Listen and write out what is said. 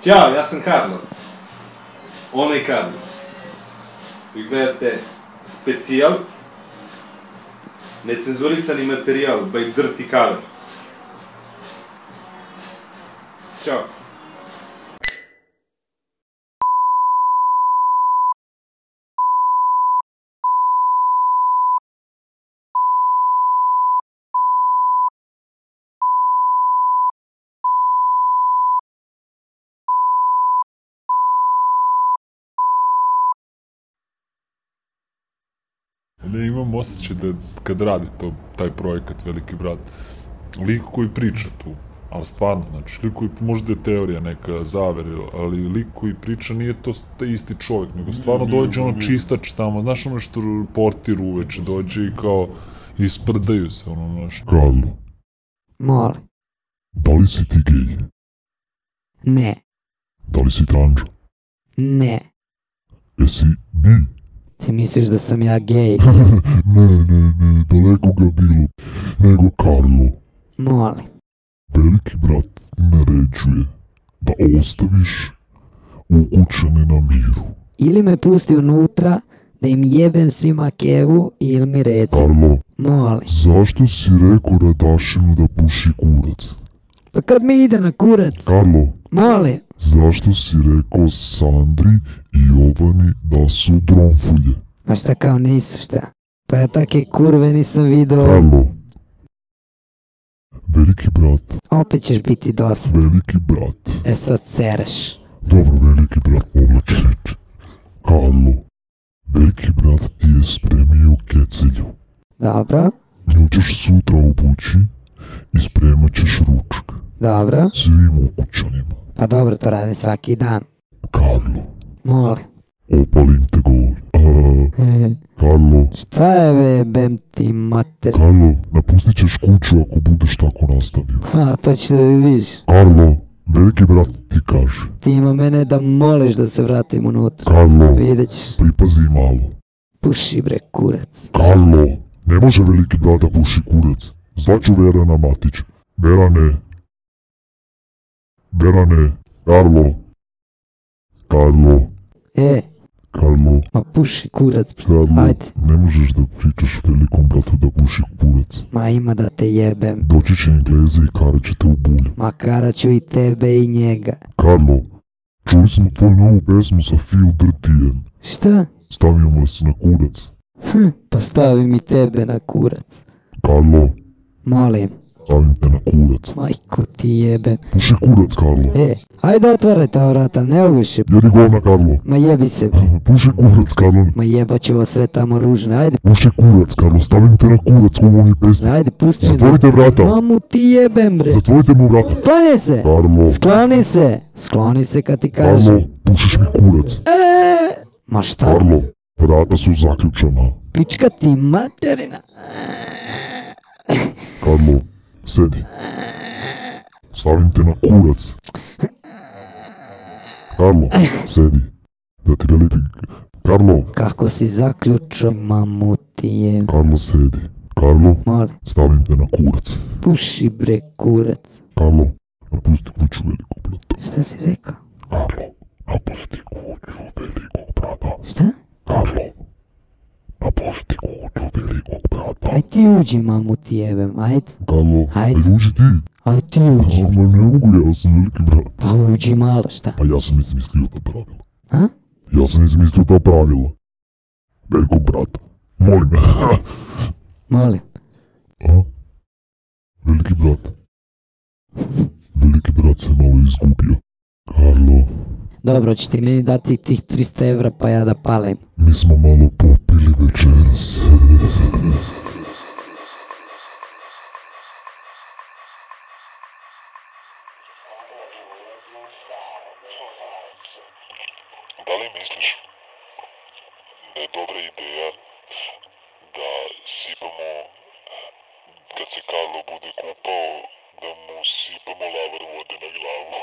Ćao, ja sam Karlo. Onaj Karlo. Vi gledate specijal, necenzurisani materijal by Dirty Color. Ćao. Ne, imam osjećaj da kad radi taj projekat Veliki brat, lik koji priča tu, ali stvarno, znači, lik koji možda je teorija neka zavere, ali lik koji priča nije to taj isti čovjek, nego stvarno dođe ono čistač tamo, znaš ono što portir uveče dođe i kao isprdaju se, ono, znaš. Karlo, Molim. da li si ti gej? Ne. Da li si tranđa? Ne. Jesi bi? Ti misliš da sam ja gej? Ne, daleko ga bilo. Nego Karlo, Molim. veliki brat naređuje da ostaviš ukućane na miru. Ili me pusti unutra da im jebem svima kevu ili mi reci. Karlo, Molim. zašto si rekao Radašinu da puši kurac? Pa kad mi ide na kurac? Karlo, Molim. zašto si rekao Sandri i Jovani da su dronfulje? Pa šta kao nisu šta? Pa ja take kurve nisam vidio. Karlo, veliki brat, Opet ćeš biti dosadan. veliki brat. E sad sereš. Dobro, veliki brat povlači reč. Karlo, veliki brat ti je spremio kecelju. Dobro. Nju ćeš sutra obući i spremat ćeš ručak. Dobro. Svim ukućanima. Pa dobro, to radi svaki dan. Karlo, Molim. opalim te gol. Karlo, Šta je bre, bem ti mater? Karlo, napustit ćeš kuću ako budeš tako nastavio. Ha, to će da vidiš. Karlo, veliki brat ti kaže. Ti ima mene da moliš da se vratim unutra. Karlo, Vidjet ćeš. pripazi malo. Puši bre kurac. Karlo, ne može veliki brat da puši kurac. Zvaću Verana Matić. Verane. Karlo. Karlo, Ma puši kurac bre. Karlo, Ajde. ne možeš da pričaš velikom bratu da puši kurac. Ma ima da te jebem. Doći će Engleze i karat će te u bulju. Ma karaću i tebe i njega. Karlo, čuli smo tvoju novu pesmu sa Phil Dirtyjem. Šta? Stavimo se na kurac. Pa stavi mi tebe na kurac. Karlo, Molim. stavim te na kurac. Majko ti jebe. Puši kurac, Karlo. Ajde otvaraj ta vrata, ne oviše. Jedi govna, Karlo. Ma jebi se. Puši kurac, Karlo. Ma jebat će ovo sve tamo ružne. Ajde, Puši kurac, Karlo. Stavim te na kurac, kovo mi pesmi. ajde, pusti me. Zatvorite vrata. Mamu ti jebem bre. Zatvorite mu vrata. Skloni se. Karlo. Skloni se. Skloni se kad ti kažem. Karlo, pušiš mi kurac. Ma šta? Karlo, vrata su zaključana. Pička ti materina. Karlo, sedi. Stavim te na kurac. Karlo, sedi. Da ti veliki... Karlo, Kako si zaključao, mamu ti je. Karlo, sedi. Karlo, Molim, stavim te na kurac. puši bre kurac. Karlo, napusti kuću velikog brata. Šta si rekao? Karlo, napusti kuću velikog brata. Šta? Karlo, napusti kuću velikog brata. Aj ti uđi, mamu ti jebem, ajde. Karlo, Ajde. ajde uđi ti. Aj ti uđi. Ma ne mogu, ja sam veliki brat. Pa uđi malo, šta? Pa ja sam izmislio ta pravila. A? Ja sam izmislio ta pravila. Velikog brata. Molim. Molim. A? Veliki brat. Veliki brat se malo izgubio. Karlo, Dobro, ćeš ti meni dati tih 300 evra pa ja da palim. mi smo malo popili večeras. Da li misliš da je dobra ideja da sipamo, kad se Karlo bude kupao, da mu sipamo lavar vode na glavu?